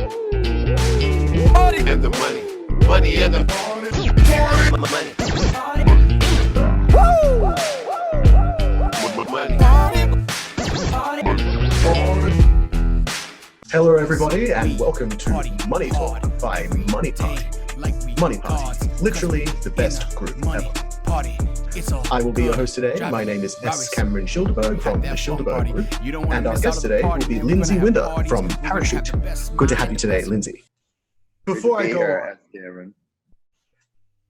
Money and the money. Money and the money. Hello everybody and welcome to Money Talk by MoneyTALK. Money Party, literally the best group ever. I will be your host today. My name is S. Cameron Schilderberg from the Schilderberg Group, and our guest today will be Lindsey Winder from Parachute. Good to have you today, Lindsey. Before I go on,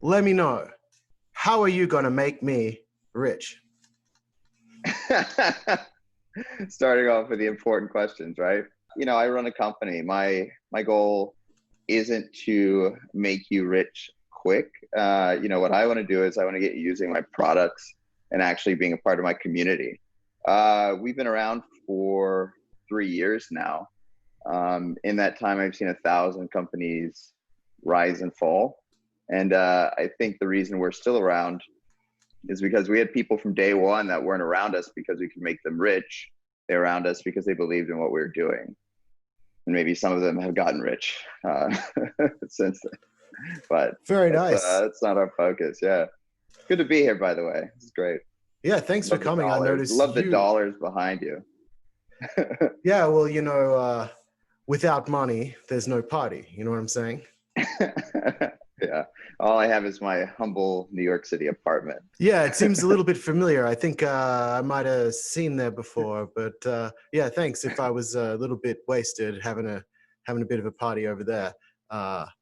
let me know, how are you going to make me rich? Starting off with the important questions, right? You know, I run a company. My goal isn't to make you rich quick. What I want to do is I want to get you using my products and actually being a part of my community. We've been around for 3 years now. In that time, I've seen 1,000 companies rise and fall. And I think the reason we're still around is because we had people from day one that weren't around us because we could make them rich. They're around us because they believed in what we were doing. And maybe some of them have gotten rich since then. But very nice. That's not our focus. Yeah. Good to be here, by the way. It's great. Yeah, thanks for coming. I noticed. Love the dollars behind you. Yeah, well, without money, there's no party. You know what I'm saying? Yeah. All I have is my humble New York City apartment. Yeah, it seems a little bit familiar. I think I might have seen there before, but yeah, thanks. If I was a little bit wasted having a bit of a party over there.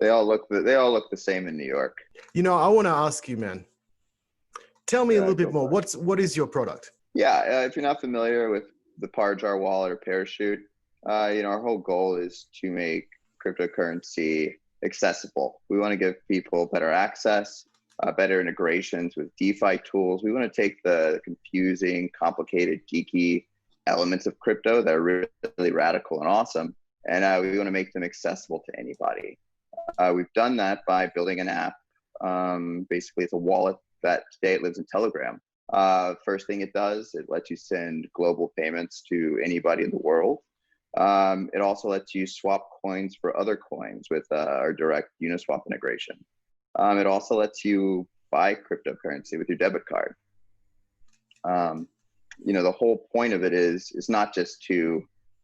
They all look the same in New York. You know, I want to ask you, man. Tell me a little bit more. What is your product? Yeah, if you're not familiar with the Parjar wallet or Parachute, our whole goal is to make cryptocurrency accessible. We want to give people better access, better integrations with DeFi tools. We want to take the confusing, complicated, geeky elements of crypto that are really radical and awesome, and we want to make them accessible to anybody. We've done that by building an app. Basically, it's a wallet that today it lives in Telegram. First thing it does, it lets you send global payments to anybody in the world. It also lets you swap coins for other coins with our direct Uniswap integration. It also lets you buy cryptocurrency with your debit card. The whole point of it is not just to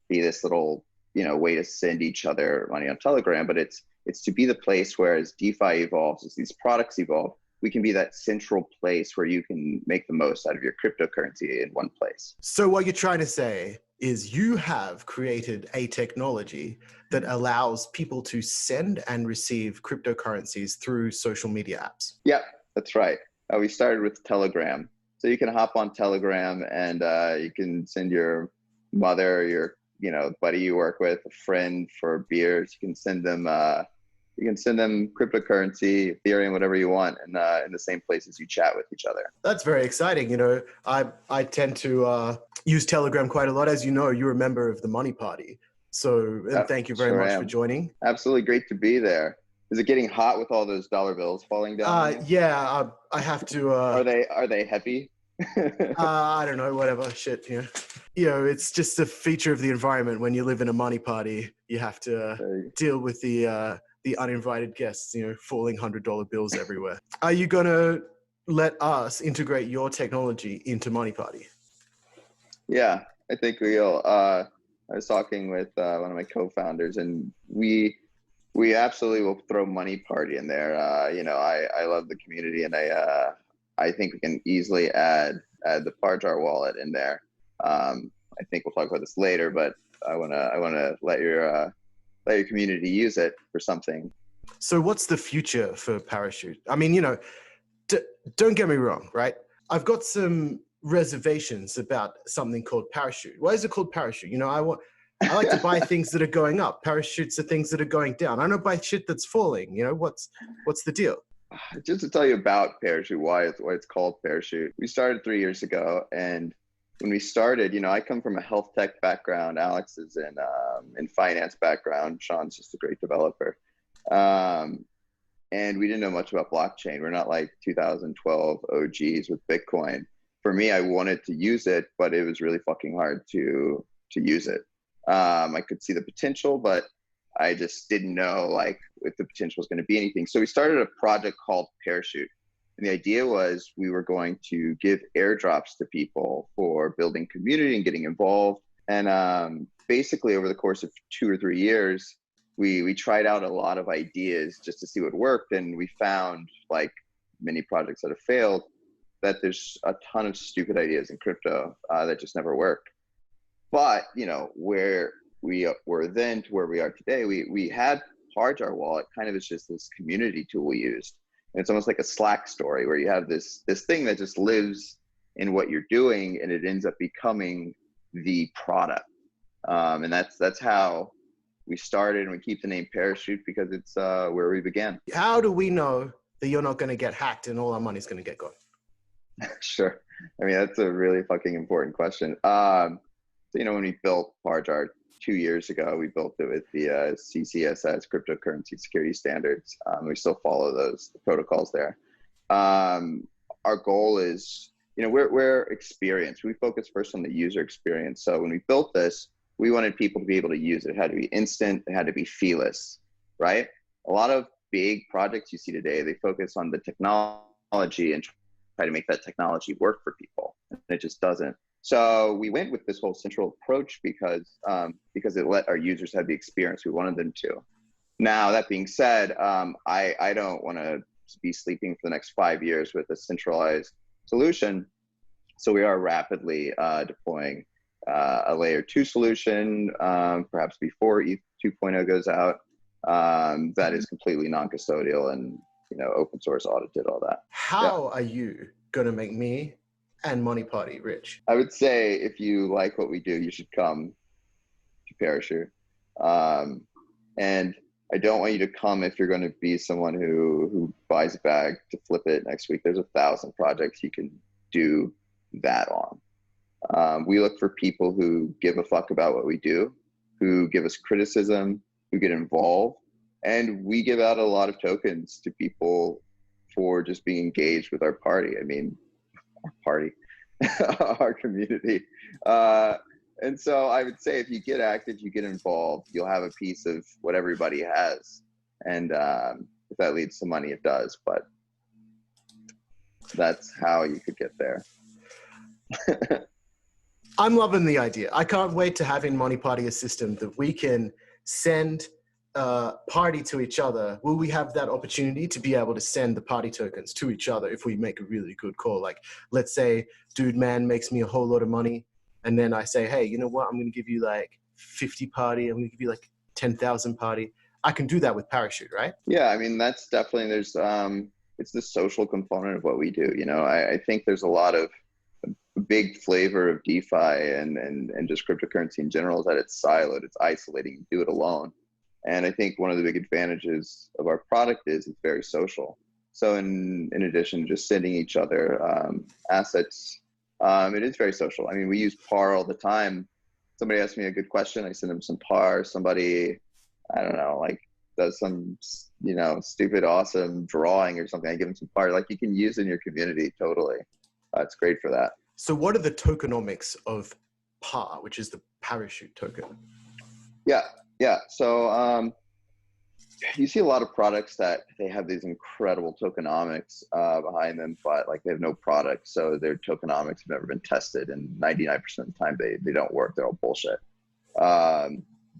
be this little, way to send each other money on Telegram, but it's to be the place where as DeFi evolves, as these products evolve, we can be that central place where you can make the most out of your cryptocurrency in one place. So what you're trying to say is you have created a technology that allows people to send and receive cryptocurrencies through social media apps. Yeah, that's right. We started with Telegram. So you can hop on Telegram and you can send your mother, your buddy you work with, a friend for beers. You can send them cryptocurrency, Ethereum, whatever you want, and in the same places you chat with each other. That's very exciting. I tend to use Telegram quite a lot. As you know, you're a member of the Money Party. So thank you very much for joining. Absolutely great to be there. Is it getting hot with all those dollar bills falling down? Yeah, I have to. Are they heavy? I don't know, whatever shit. Yeah. It's just a feature of the environment. When you live in a money party, you have to deal with the uninvited guests, falling $100 bills everywhere. Are you going to let us integrate your technology into Money Party? Yeah, I think we will. I was talking with one of my co-founders, and we absolutely will throw Money Party in there. I love the community, and I think we can easily add the Parjar wallet in there. I think we'll talk about this later, but I wanna let your community use it for something. So what's the future for Parachute? I mean, don't get me wrong, right? I've got some reservations about something called Parachute. Why is it called Parachute? I like to buy things that are going up. Parachutes are things that are going down. I don't buy shit that's falling. What's the deal? Just to tell you about Parachute, why it's called Parachute. We started 3 years ago, and when we started, I come from a health tech background. Alex is in finance background. Sean's just a great developer. And we didn't know much about blockchain. We're not like 2012 OGs with Bitcoin. For me, I wanted to use it, but it was really fucking hard to use it. I could see the potential, but I just didn't know like if the potential was going to be anything. So we started a project called Parachute. And the idea was we were going to give airdrops to people for building community and getting involved. And basically over the course of 2 or 3 years, we tried out a lot of ideas just to see what worked. And we found, like many projects that have failed, that there's a ton of stupid ideas in crypto that just never work. But, you know, where we were then to where we are today, we had Parjar Wallet kind of is just this community tool we used. And it's almost like a Slack story where you have this thing that just lives in what you're doing, and it ends up becoming the product. And that's how we started, and we keep the name Parachute because it's where we began. How do we know that you're not going to get hacked and all our money's going to get gone? Sure. I mean, that's a really fucking important question. So, you know, when we built Parjar 2 years ago, we built it with the CCSS, cryptocurrency security standards. We still follow those protocols there. Our goal is, you know, we're experienced. We focus first on the user experience. So when we built this, we wanted people to be able to use it. It had to be instant. It had to be feeless, right? A lot of big projects you see today, they focus on the technology and try to make that technology work for people. And it just doesn't. So we went with this whole central approach because it let our users have the experience we wanted them to. Now, that being said, I don't want to be sleeping for the next 5 years with a centralized solution. So we are rapidly deploying a layer 2 solution, perhaps before ETH 2.0 goes out, that is completely non-custodial and, you know, open source, audited, all that. How are you going to make me and Money Party rich? I would say if you like what we do, you should come to Parachute. And I don't want you to come if you're going to be someone who buys a bag to flip it next week. There's 1,000 projects you can do that on. We look for people who give a fuck about what we do, who give us criticism, who get involved. And we give out a lot of tokens to people for just being engaged with our party. I mean, our party, our community. And so I would say if you get active, you get involved, you'll have a piece of what everybody has. And if that leads to money, it does. But that's how you could get there. I'm loving the idea. I can't wait to have in Money Party a system that we can send party to each other. Will we have that opportunity to be able to send the party tokens to each other if we make a really good call? Like, let's say dude man makes me a whole lot of money, and then I say, hey, you know what, I'm going to give you like 50 party, I'm going to give you like 10,000 party. I can do that with Parachute, right? Yeah, I mean, that's definitely, there's it's the social component of what we do. You know, I think there's a lot of big flavor of DeFi and just cryptocurrency in general is that it's siloed, it's isolating, you do it alone. And I think one of the big advantages of our product is it's very social. So in addition to just sending each other assets, it is very social. I mean, we use PAR all the time. Somebody asks me a good question, I send them some PAR. Somebody, I don't know, like does some, you know, stupid, awesome drawing or something, I give them some PAR. Like you can use in your community, totally. It's great for that. So what are the tokenomics of PAR, which is the Parachute token? Yeah. So you see a lot of products that they have these incredible tokenomics behind them, but like they have no product. So their tokenomics have never been tested, and 99% of the time they don't work. They're all bullshit.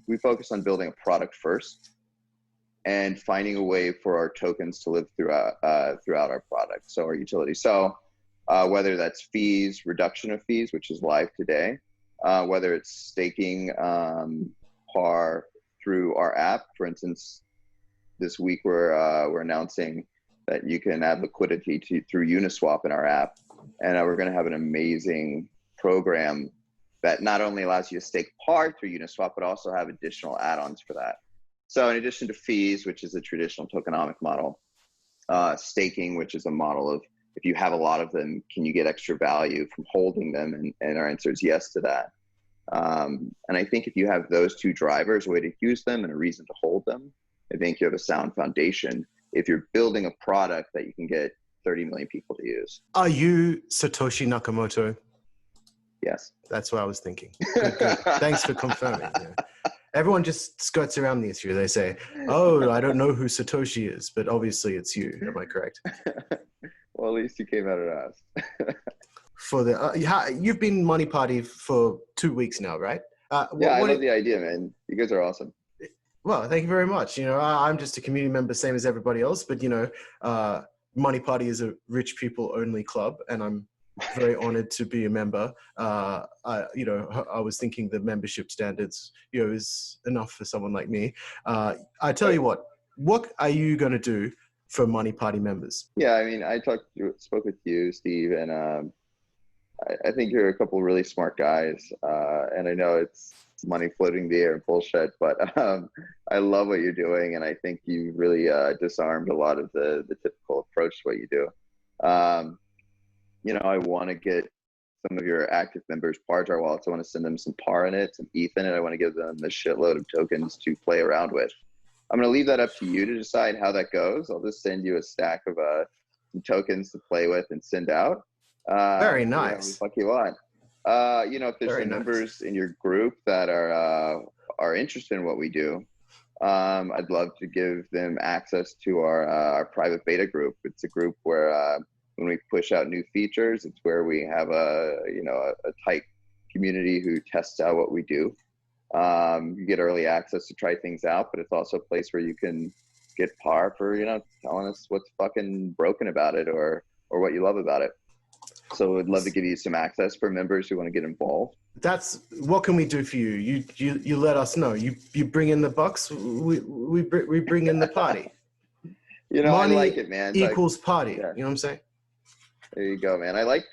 We focus on building a product first and finding a way for our tokens to live throughout our product. So our utility. So whether that's fees, reduction of fees, which is live today, whether it's staking PAR through our app. For instance, this week we're announcing that you can add liquidity through Uniswap in our app, and we're going to have an amazing program that not only allows you to stake PAR through Uniswap, but also have additional add-ons for that. So in addition to fees, which is a traditional tokenomic model, staking, which is a model of if you have a lot of them, can you get extra value from holding them? And our answer is yes to that. And I think if you have those two drivers, a way to use them and a reason to hold them, I think you have a sound foundation if you're building a product that you can get 30 million people to use. Are you Satoshi Nakamoto? Yes. That's what I was thinking. Good. Thanks for confirming. Yeah. Everyone just skirts around the issue. They say, "Oh, I don't know who Satoshi is," but obviously it's you. Am I correct? Well, at least you came out and asked. For the you've been Money Party for 2 weeks now, right? I love the idea, man. You guys are awesome. Well, thank you very much. You know, I'm just a community member, same as everybody else. But you know, Money Party is a rich people only club, and I'm very honored to be a member. I was thinking the membership standards, you know, is enough for someone like me. I tell you what are you going to do for Money Party members? Yeah, I mean, I spoke with you, Steve, and I think you're a couple really smart guys. And I know it's money floating in the air and bullshit, but I love what you're doing, and I think you really disarmed a lot of the typical approach to what you do. You know, I want to get some of your active members par jar wallets. I want to send them some par in it, some ETH in it. I want to give them a shitload of tokens to play around with. I'm going to leave that up to you to decide how that goes. I'll just send you a stack of some tokens to play with and send out. Very nice. Fuck you on. You know, if there's some members in your group that are interested in what we do, I'd love to give them access to our private beta group. It's a group where when we push out new features, it's where we have a tight community who tests out what we do. You get early access to try things out, but it's also a place where you can get par for, you know, telling us what's fucking broken about it or what you love about it. So we'd love to give you some access for members who want to get involved. That's what can we do for you? You let us know. You bring in the bucks. We bring in the party. You know, Money I like it, man. Equals party. Yeah. You know what I'm saying? There you go, man. I like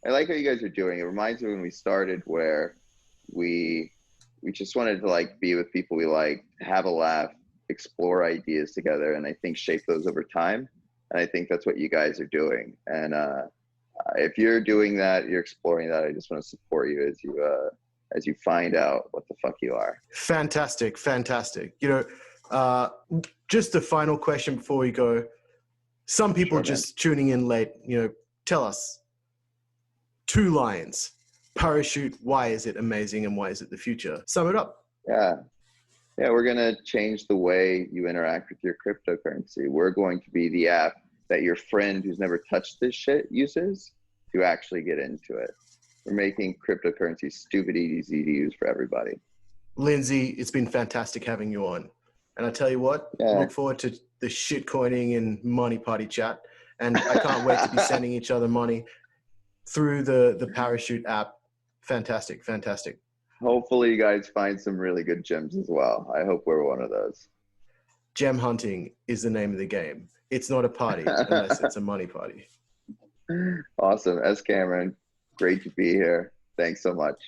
what you guys are doing. It reminds me when we started, where we just wanted to like be with people we like, have a laugh, explore ideas together, and I think shape those over time. And I think that's what you guys are doing. And if you're doing that, you're exploring that, I just want to support you as you find out what the fuck you are. Fantastic. You know, just a final question before we go. Some people tuning in late, you know, tell us 2 lines. Parachute, why is it amazing and why is it the future? Sum it up. Yeah, we're going to change the way you interact with your cryptocurrency. We're going to be the app that your friend who's never touched this shit uses to actually get into it. We're making cryptocurrency stupid easy to use for everybody. Lindsey, it's been fantastic having you on. And I tell you what, look forward to the shitcoining and Money Party chat. And I can't wait to be sending each other money through the Parachute app. Fantastic. Hopefully you guys find some really good gems as well. I hope we're one of those. Gem hunting is the name of the game. It's not a party unless it's a money party. Awesome. S. Cameron, great to be here. Thanks so much.